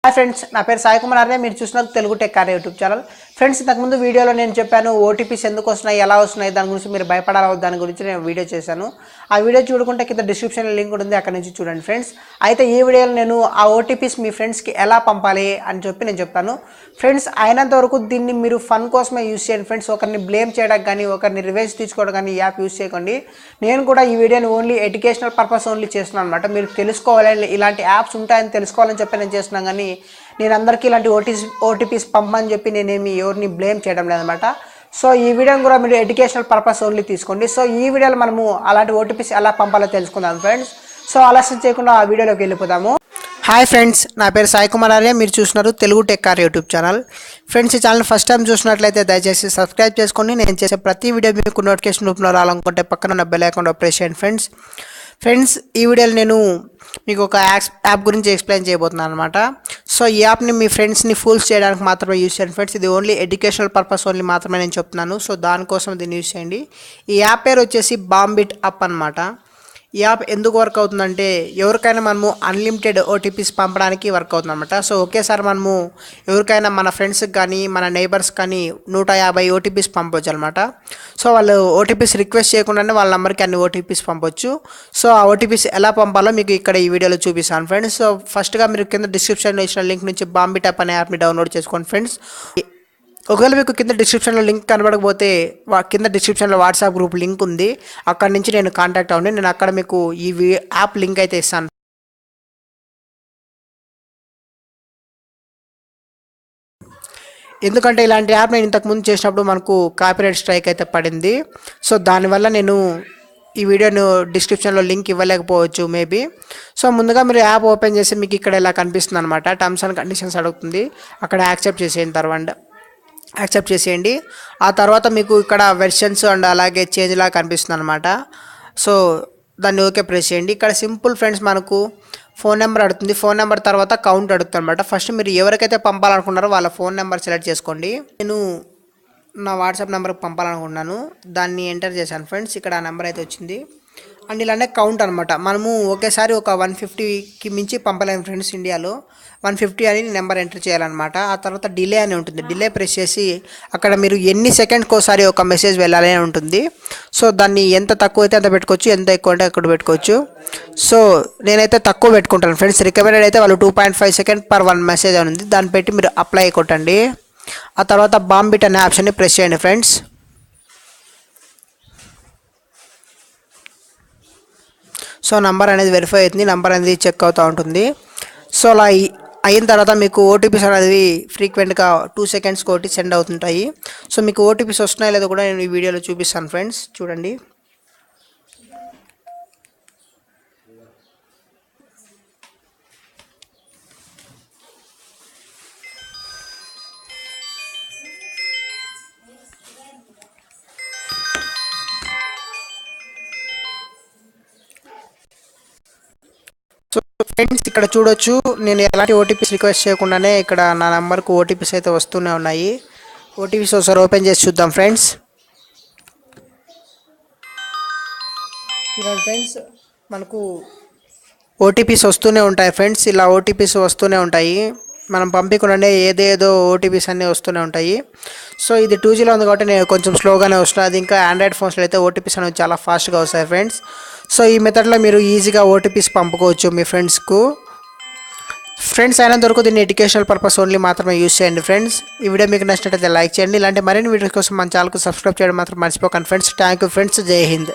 Hi friends, నా పేరు సాయి కుమార్ ఆర్య. మీరు చూస్తున్నారు Telugu tech Arya YouTube channel. Friends, ఇంతకుముందు వీడియోలో నేను చెప్పాను ఓటీపీస్ ఎందుకు వస్తున్నాయి, ఎలా వస్తున్నాయి, దాని గురించి మీరు భయపడాలి దాని గురించి నేను వీడియో చేశాను. ఆ వీడియో చూడకుంటే కింద డిస్క్రిప్షన్లో లింక్ ఉంది, అక్కడ నుంచి చూడండి ఫ్రెండ్స్. అయితే ఈ వీడియోలో నేను ఆ ఓటీపీస్ మీ ఫ్రెండ్స్కి ఎలా పంపాలి అని చెప్పి నేను చెప్తాను. ఫ్రెండ్స్, అయినంత వరకు దీన్ని మీరు ఫన్ కోసమే యూస్ చేయండి ఫ్రెండ్స్. ఒకరిని బ్లేమ్ చేయడానికి కానీ ఒకరిని రివెంజ్ తీసుకోవడం కానీ ఈ యాప్ యూస్ చేయకండి. నేను కూడా ఈ వీడియోని ఓన్లీ ఎడ్యుకేషనల్ పర్పస్ ఓన్లీ చేస్తున్నాను అనమాట. మీరు తెలుసుకోవాలని, ఇలాంటి యాప్స్ ఉంటాయని తెలుసుకోవాలని చెప్పి నేను చేస్తున్నాను. కానీ నేను అందరికీ ఇలాంటి ఓటీపీస్ పంపని చెప్పి నేనేమి ఎవరిని బ్లేమ్ చేయడం లేదన్నమాట. సో ఈ వీడియోని కూడా మీరు ఎడ్యుకేషనల్ పర్పస్ ఓన్లీ తీసుకోండి. సో ఈ వీడియోలో మనము అలాంటి ఓటీపీస్ ఎలా పంపాలో తెలుసుకుందాం ఫ్రెండ్స్. సో ఆలస్యం చేయకుండా ఆ వీడియోలోకి వెళ్ళిపోదాము. హాయ్ ఫ్రెండ్స్, నా పేరు సాయి కుమార్ ఆర్య. మీరు చూస్తున్నారు Telugu tech Arya YouTube channel. Friends, ఈ ఛానల్ ఫస్ట్ టైం చూసినట్లయితే దయచేసి సబ్స్క్రైబ్ చేసుకోండి. నేను చేసే ప్రతి వీడియో మీకు నోటిఫికేషన్ రూపంలో రావాలనుకుంటే పక్కన ఉన్న బెల్ ఐకాన్ ప్రెస్ చేయండి ఫ్రెండ్స్. ఈ వీడియోలో నేను మీకు ఒక యాప్ గురించి ఎక్స్ప్లెయిన్ చేయబోతున్నాను అనమాట. సో ఈ యాప్ని మీ ఫ్రెండ్స్ని ఫూల్స్ చేయడానికి మాత్రమే యూస్ చేయండి ఫ్రెండ్స్. ఇది ఓన్లీ ఎడ్యుకేషనల్ పర్పస్ ఓన్లీ మాత్రమే నేను చెప్తున్నాను. సో దానికోసం దీన్ని యూస్ చేయండి. ఈ యాప్ పేరు వచ్చేసి బాంబిట్ అప్ అనమాట. ఈ యాప్ ఎందుకు వర్క్ అవుతుందంటే ఎవరికైనా మనము అన్లిమిటెడ్ ఓటీపీస్ పంపడానికి వర్క్ అవుతుంది అనమాట. సో ఒకేసారి మనము ఎవరికైనా మన ఫ్రెండ్స్కి కానీ మన నైబర్స్ కానీ 150 ఓటీపీస్ పంపవచ్చు అనమాట. సో వాళ్ళు ఓటీపీస్ రిక్వెస్ట్ చేయకుండానే వాళ్ళ నెంబర్కి అన్ని ఓటీపీస్ పంపొచ్చు. సో ఆ ఓటీపీస్ ఎలా పంపాలో మీకు ఇక్కడ ఈ వీడియోలో చూపిస్తాను ఫ్రెండ్స్. సో ఫస్ట్గా మీరు కింద డిస్క్రిప్షన్లో ఇచ్చిన లింక్ నుంచి బాంబిటప్ అనే యాప్ని డౌన్లోడ్ చేసుకోండి ఫ్రెండ్స్. ఒకవేళ మీకు కింద డిస్క్రిప్షన్లో లింక్ కనబడకపోతే కింద డిస్క్రిప్షన్లో వాట్సాప్ గ్రూప్ లింక్ ఉంది, అక్కడ నుంచి నేను కాంటాక్ట్ అవ్వండి. నేను అక్కడ మీకు ఈ యాప్ లింక్ అయితే ఇస్తాను. ఎందుకంటే ఇలాంటి యాప్ నేను ఇంతకుముందు చేసినప్పుడు మనకు కాపీరైట్ స్ట్రైక్ అయితే పడింది. సో దానివల్ల నేను ఈ వీడియోను డిస్క్రిప్షన్లో లింక్ ఇవ్వలేకపోవచ్చు మేబీ. సో ముందుగా మీరు యాప్ ఓపెన్ చేసి మీకు ఇక్కడ ఇలా కనిపిస్తుంది అనమాట. టర్మ్స్ అండ్ కండిషన్స్ అడుగుతుంది, అక్కడ యాక్సెప్ట్ చేసేయండి. ఆ తర్వాత మీకు ఇక్కడ వెర్షన్స్ అండ్ అలాగే చేంజ్ లాగా కనిపిస్తుంది అనమాట. సో దాన్ని ఓకే ప్రెస్ చేయండి. ఇక్కడ సింపుల్ ఫ్రెండ్స్, మనకు ఫోన్ నెంబర్ అడుగుతుంది. ఫోన్ నెంబర్ తర్వాత కౌంట్ అడుగుతుంది అనమాట. ఫస్ట్ మీరు ఎవరికైతే పంపాలనుకున్నారో వాళ్ళ ఫోన్ నెంబర్ సెలెక్ట్ చేసుకోండి. నేను నా వాట్సాప్ నెంబర్కి పంపాలనుకున్నాను, దాన్ని ఎంటర్ చేశాను ఫ్రెండ్స్. ఇక్కడ ఆ నెంబర్ అయితే వచ్చింది. అండ్ ఇలానే కౌంట్ అనమాట. మనము ఒకేసారి ఒక 150కి మించి పంపలేము ఫ్రెండ్స్. ఇండియాలో 150 అని నెంబర్ ఎంటర్ చేయాలన్నమాట. ఆ తర్వాత డిలే అని ఉంటుంది. డిలే ప్రెస్ చేసి అక్కడ మీరు ఎన్ని సెకండ్కి ఒకసారి ఒక మెసేజ్ వెళ్ళాలి అని ఉంటుంది. సో దాన్ని ఎంత తక్కువ అయితే అంత పెట్టుకోవచ్చు, ఎంత ఎక్కువ అంటే అక్కడ పెట్టుకోవచ్చు. సో నేనైతే తక్కువ పెట్టుకుంటాను ఫ్రెండ్స్. రికమెండెడ్ అయితే వాళ్ళు 2.5 సెకండ్ పర్ 1 మెసేజ్ అని ఉంది. దాన్ని పెట్టి మీరు అప్లై కొట్టండి. ఆ తర్వాత బాంబిట్ అనే ఆప్షన్ని ప్రెస్ చేయండి ఫ్రెండ్స్. సో నంబర్ అనేది వెరిఫై అవుతుంది, నంబర్ అనేది చెక్ అవుతూ ఉంటుంది. సో అలా అయిన తర్వాత మీకు ఓటీపీస్ అనేది ఫ్రీక్వెంట్గా 2 సెకండ్స్కి ఒకటి సెండ్ అవుతుంటాయి. సో మీకు ఓటీపీస్ వస్తున్నాయో లేదో కూడా నేను ఈ వీడియోలో చూపిస్తాను ఫ్రెండ్స్, చూడండి. సో ఫ్రెండ్స్, ఇక్కడ చూడొచ్చు, నేను ఎలాంటి ఓటీపీస్ రిక్వెస్ట్ చేయకుండానే ఇక్కడ నా నెంబర్కు ఓటీపీస్ అయితే వస్తూనే ఉన్నాయి. ఓటీపీస్ ఒకసారి ఓపెన్ చేసి చూద్దాం ఫ్రెండ్స్. చూడండి ఫ్రెండ్స్, మనకు ఓటీపీస్ వస్తూనే ఉంటాయి ఫ్రెండ్స్. ఇలా ఓటీపీస్ వస్తూనే ఉంటాయి. మనం పంపించకుండానే ఏదేదో ఓటీపీస్ అన్నీ వస్తూనే ఉంటాయి. సో ఇది 2Gలో ఉంది కాబట్టి నేను కొంచెం స్లోగానే వస్తుంది. అది ఇంకా ఆండ్రాయిడ్ ఫోన్స్లో అయితే ఓటీపీస్ అనేవి చాలా ఫాస్ట్గా వస్తాయి ఫ్రెండ్స్. సో ఈ మెథడ్లో మీరు ఈజీగా ఓటీపీస్ పంపుకోవచ్చు మీ ఫ్రెండ్స్కు. ఫ్రెండ్స్, అయినంత వరకు దీన్ని ఎడ్యుకేషనల్ పర్పస్ ఓన్లీ మాత్రమే యూస్ చేయండి ఫ్రెండ్స్. ఈ వీడియో మీకు నచ్చినట్లయితే లైక్ చేయండి. ఇలాంటి మరిన్ని వీడియోస్ కోసం మన ఛానల్కు సబ్స్క్రైబ్ చేయడం మాత్రం మర్చిపోకండి ఫ్రెండ్స్. Thank you friends. జై హింద్.